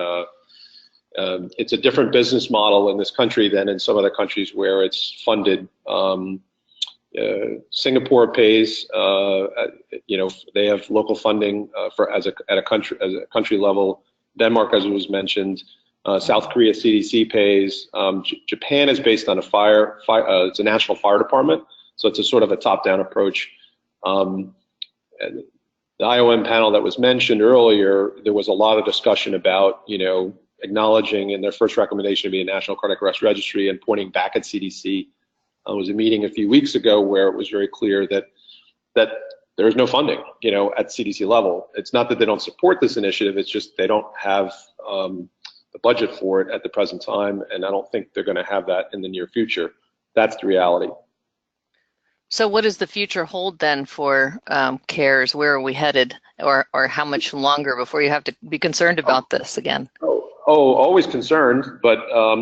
it's a different business model in this country than in some other countries where it's funded. Singapore pays, they have local funding at a country level. Denmark, as was mentioned, South Korea CDC pays. Japan is based on it's a national fire department, so it's a sort of a top-down approach. And the IOM panel that was mentioned earlier, there was a lot of discussion about, acknowledging in their first recommendation to be a national cardiac arrest registry and pointing back at CDC was a meeting a few weeks ago where it was very clear that there is no funding, at CDC level. It's not that they don't support this initiative, it's just they don't have the budget for it at the present time, and I don't think they're going to have that in the near future. That's the reality. So what does the future hold then for CARES? Where are we headed, or how much longer before you have to be concerned about this again? Always concerned, but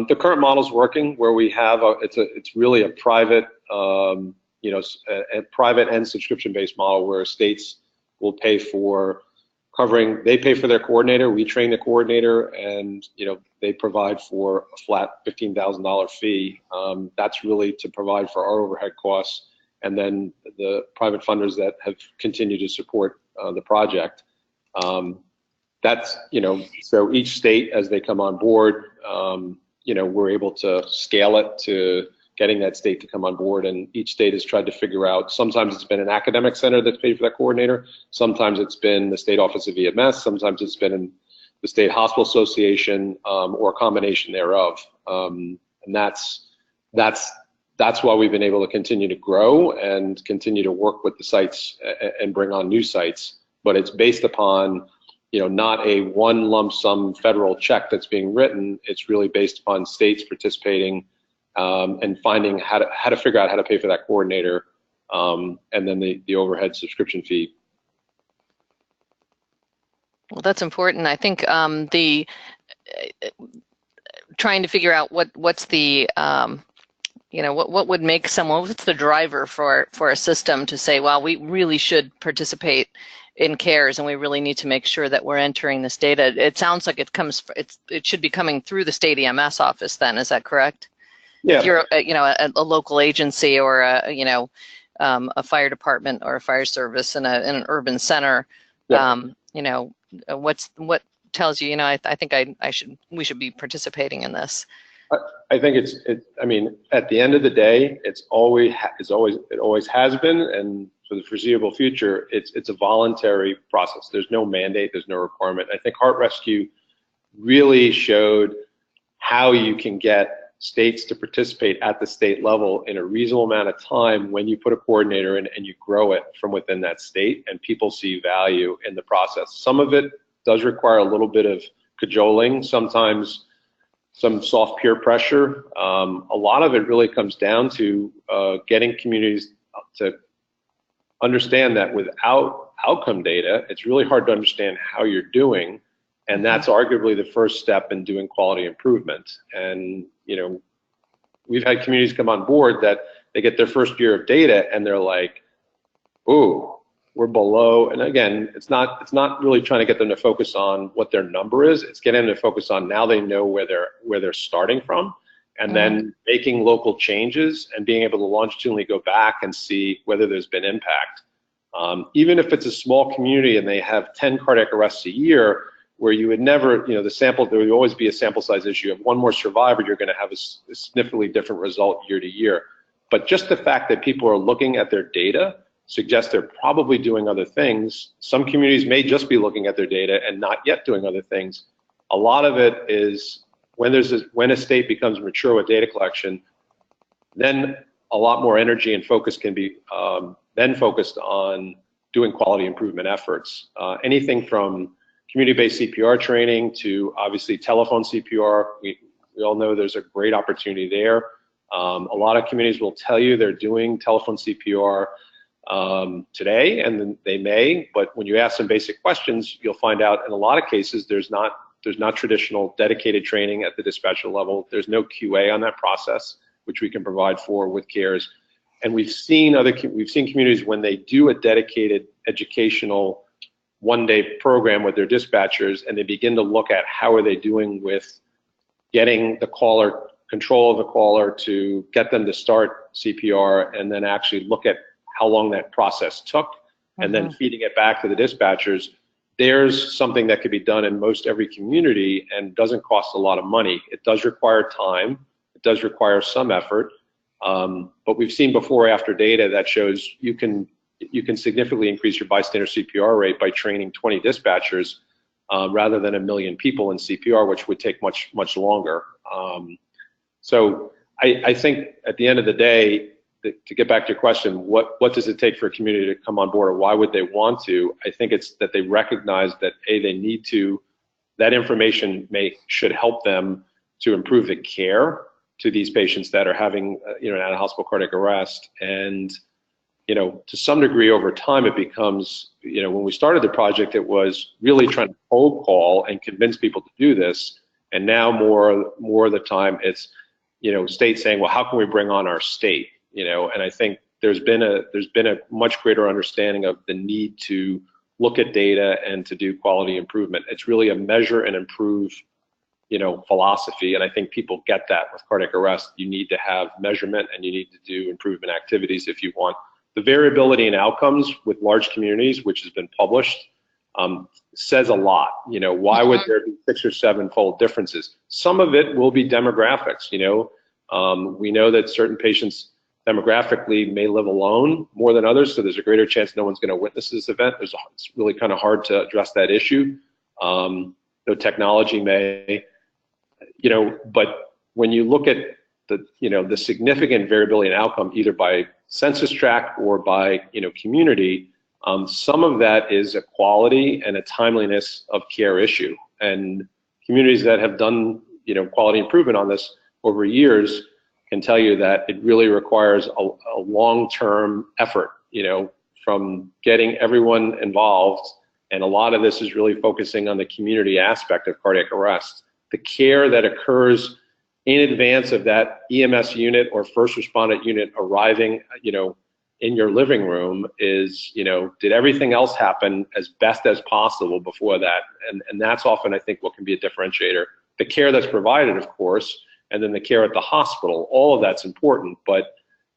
the current model's working where we have it's really a private, a private and subscription-based model where states will pay for they pay for their coordinator, we train the coordinator, and they provide for a flat $15,000 fee. That's really to provide for our overhead costs, and then the private funders that have continued to support the project. That's, so each state, as they come on board, we're able to scale it to getting that state to come on board, and each state has tried to figure out, sometimes it's been an academic center that's paid for that coordinator, sometimes it's been the state office of EMS, sometimes it's been in the state hospital association, or a combination thereof. And that's why we've been able to continue to grow and continue to work with the sites and bring on new sites, but it's based upon not a one lump sum federal check that's being written. It's really based upon states participating and finding how to figure out how to pay for that coordinator, and then the overhead subscription fee. Well, that's important. I think the trying to figure out what's the what would make someone, what's the driver for a system to say, well, we really should participate in CARES, and we really need to make sure that we're entering this data. It sounds like it should be coming through the state EMS office. Then, is that correct? Yeah. If you're a local agency or a fire department or a fire service in an urban center, yeah. What tells you, I think we should be participating in this. I think I mean, at the end of the day, it always has been, and for the foreseeable future, it's a voluntary process. There's no mandate, there's no requirement. I think HeartRescue really showed how you can get states to participate at the state level in a reasonable amount of time when you put a coordinator in and you grow it from within that state, and people see value in the process. Some of it does require a little bit of cajoling, sometimes some soft peer pressure. A lot of it really comes down to getting communities to understand that without outcome data, it's really hard to understand how you're doing, and that's arguably the first step in doing quality improvement. And we've had communities come on board that they get their first year of data and they're like, ooh, we're below. And again, it's not really trying to get them to focus on what their number is. It's getting them to focus on, now they know where they're starting from, and then making local changes and being able to longitudinally go back and see whether there's been impact. Even if it's a small community and they have 10 cardiac arrests a year, where you would never, there would always be a sample size issue. If one more survivor, you're going to have a significantly different result year to year. But just the fact that people are looking at their data suggests they're probably doing other things. Some communities may just be looking at their data and not yet doing other things. A lot of it is when a state becomes mature with data collection, then a lot more energy and focus can be then focused on doing quality improvement efforts. Anything from community-based CPR training to obviously telephone CPR. We all know there's a great opportunity there. A lot of communities will tell you they're doing telephone CPR today, and then they may, but when you ask them basic questions, you'll find out in a lot of cases there's not traditional dedicated training at the dispatcher level. There's no QA on that process, which we can provide for with CARES. And we've seen communities when they do a dedicated educational one-day program with their dispatchers, and they begin to look at how are they doing with getting the caller, control of the caller, to get them to start CPR, and then actually look at how long that process took, and then feeding it back to the dispatchers. There's something that could be done in most every community and doesn't cost a lot of money. It does require time, it does require some effort, but we've seen before after data that shows you can significantly increase your bystander CPR rate by training 20 dispatchers rather than 1 million people in CPR, which would take much longer. So I think at the end of the day, to get back to your question, what does it take for a community to come on board, or why would they want to? I think it's that they recognize that they need to, that information should help them to improve the care to these patients that are having an out-of-hospital cardiac arrest. And to some degree over time it becomes, when we started the project, it was really trying to cold call and convince people to do this. And now more of the time it's, state saying, well, how can we bring on our state? And I think there's been a much greater understanding of the need to look at data and to do quality improvement. It's really a measure and improve, philosophy. And I think people get that with cardiac arrest. You need to have measurement and you need to do improvement activities if you want. The variability in outcomes with large communities, which has been published, says a lot. Why would there be 6 or 7-fold differences? Some of it will be demographics. We know that certain patients demographically may live alone more than others, so there's a greater chance no one's going to witness this event. It's really kind of hard to address that issue. Though technology may, but when you look at the significant variability in outcome, either by census tract or by community, some of that is a quality and a timeliness of care issue. And communities that have done quality improvement on this over years can tell you that it really requires a long-term effort, from getting everyone involved. And a lot of this is really focusing on the community aspect of cardiac arrest. The care that occurs in advance of that EMS unit or first responder unit arriving, in your living room is, did everything else happen as best as possible before that? And that's often, I think, what can be a differentiator. The care that's provided, of course, and then the care at the hospital, all of that's important. But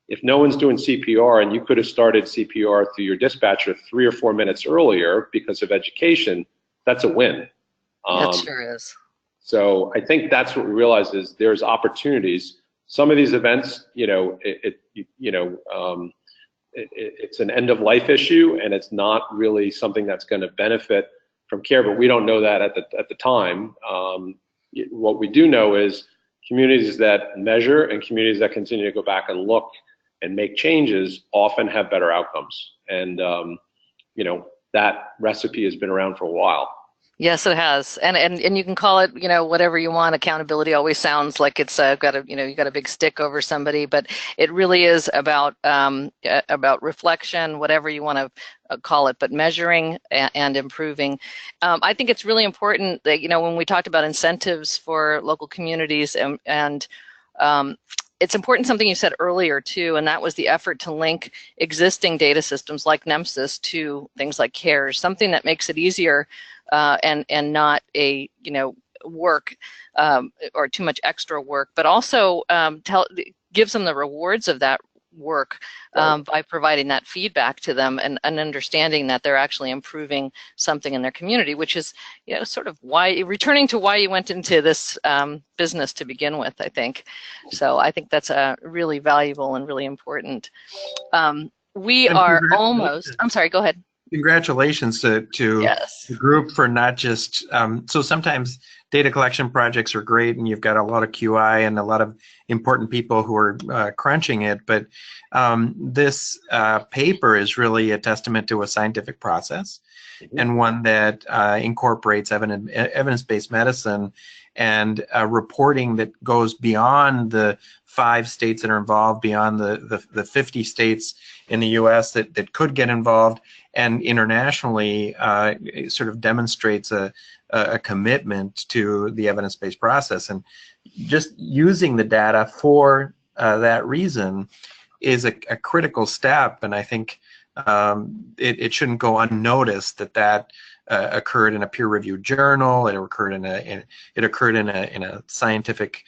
if no one's doing CPR and you could have started CPR through your dispatcher 3 or 4 minutes earlier because of education, that's a win. That sure is. So I think that's what we realize is there's opportunities. Some of these events, it's an end of life issue and it's not really something that's going to benefit from care, but we don't know that at the time. What we do know is communities that measure and communities that continue to go back and look and make changes often have better outcomes. And that recipe has been around for a while. Yes, it has, and you can call it, whatever you want. Accountability always sounds like it's you got a big stick over somebody, but it really is about reflection, whatever you want to call it, but measuring and improving. I think it's really important that when we talked about incentives for local communities and it's important, something you said earlier too, and that was the effort to link existing data systems like NEMSIS to things like CARES, something that makes it easier and not a work or too much extra work, but also gives them the rewards of that work by providing that feedback to them and understanding that they're actually improving something in their community, which is sort of returning to why you went into this business to begin with, I think. So I think that's really valuable and really important. We are almost, I'm sorry, go ahead. Congratulations to the group for not just, so sometimes data collection projects are great and you've got a lot of QI and a lot of important people who are crunching it, but this paper is really a testament to a scientific process and one that incorporates evidence-based medicine and reporting that goes beyond the 5 states that are involved, beyond the 50 states in the US that could get involved, and internationally sort of demonstrates a commitment to the evidence-based process. And just using the data for that reason is a critical step, and I think it shouldn't go unnoticed that occurred in a peer-reviewed journal, it occurred in a scientific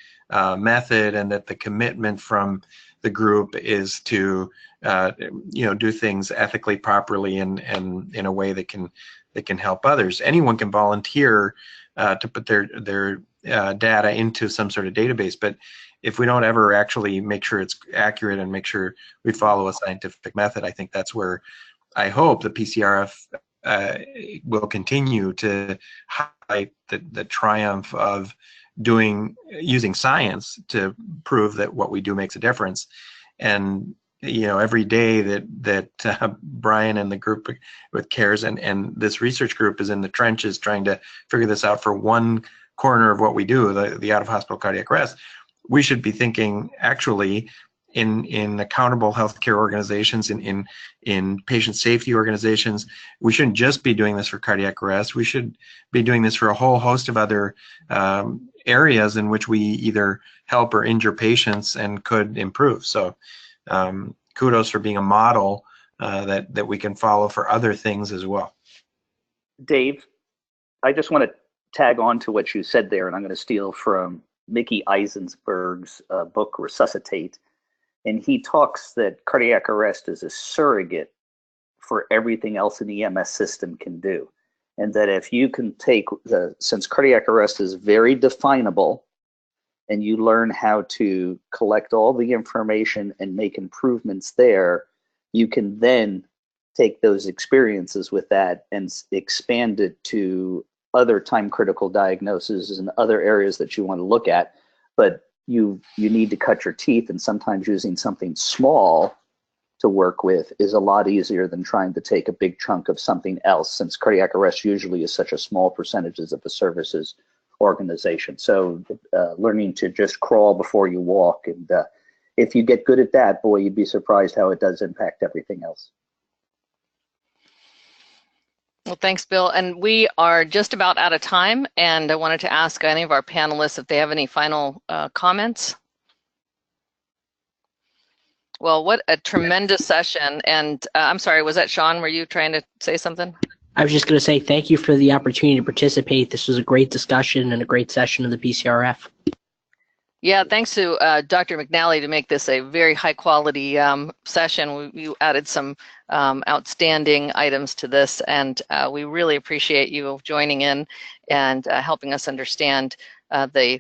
method, and that the commitment from the group is to do things ethically, properly, and in a way that can help others. Anyone can volunteer to put their data into some sort of database, but if we don't ever actually make sure it's accurate and make sure we follow a scientific method, I think that's where I hope the PCRF will continue to highlight the triumph of using science to prove that what we do makes a difference. And every day that Brian and the group with CARES and this research group is in the trenches trying to figure this out for one corner of what we do, the out-of-hospital cardiac arrest. We should be thinking actually in accountable healthcare organizations, in patient safety organizations. We shouldn't just be doing this for cardiac arrest. We should be doing this for a whole host of other areas in which we either help or injure patients and could improve. So kudos for being a model that we can follow for other things as well. Dave, I just want to tag on to what you said there, and I'm going to steal from Mickey Eisensberg's book, Resuscitate. And he talks that cardiac arrest is a surrogate for everything else an EMS system can do. And that if you can take, since cardiac arrest is very definable, and you learn how to collect all the information and make improvements there, you can then take those experiences with that and expand it to other time critical diagnoses and other areas that you want to look at. But you need to cut your teeth, and sometimes using something small to work with is a lot easier than trying to take a big chunk of something else, since cardiac arrest usually is such a small percentages of the services organization. So learning to just crawl before you walk, and if you get good at that, boy, you'd be surprised how it does impact everything else. Well, thanks, Bill. And we are just about out of time, and I wanted to ask any of our panelists if they have any final comments. Well, what a tremendous session. And I'm sorry, was that Sean? Were you trying to say something? I was just going to say thank you for the opportunity to participate. This was a great discussion and a great session of the PCRF. Yeah, thanks to Dr. McNally to make this a very high quality session. You added some outstanding items to this, and we really appreciate you joining in and helping us understand the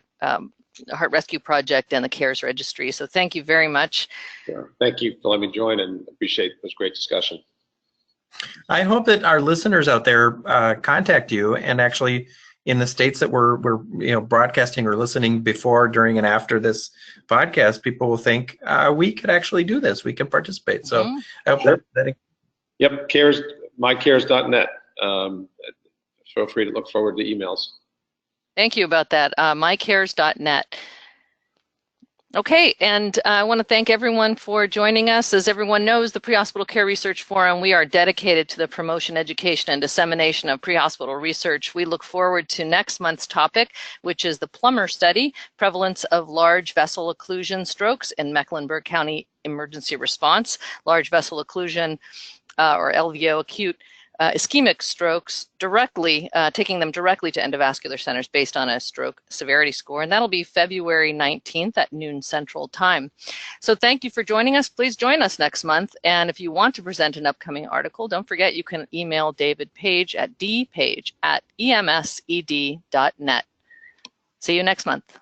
HeartRescue Project and the CARES Registry. So thank you very much. Sure. Thank you for letting me join, and appreciate this great discussion. I hope that our listeners out there contact you, and actually in the states that we're broadcasting or listening before, during, and after this podcast, people will think we could actually do this. We can participate. So I hope that. Yep, CARES, mycares.net. Feel free to look forward to emails. Thank you about that. mycares.net. Okay, and I want to thank everyone for joining us. As everyone knows, the Pre-Hospital Care Research Forum, we are dedicated to the promotion, education, and dissemination of pre-hospital research. We look forward to next month's topic, which is the Plummer Study, Prevalence of Large Vessel Occlusion Strokes in Mecklenburg County Emergency Response. Large vessel occlusion, or LVO, acute ischemic strokes, directly taking them directly to endovascular centers based on a stroke severity score, and that'll be February 19th at noon Central Time. So thank you for joining us. Please join us next month, and if you want to present an upcoming article, don't forget you can email David Page at dpage@emsed.net. See you next month.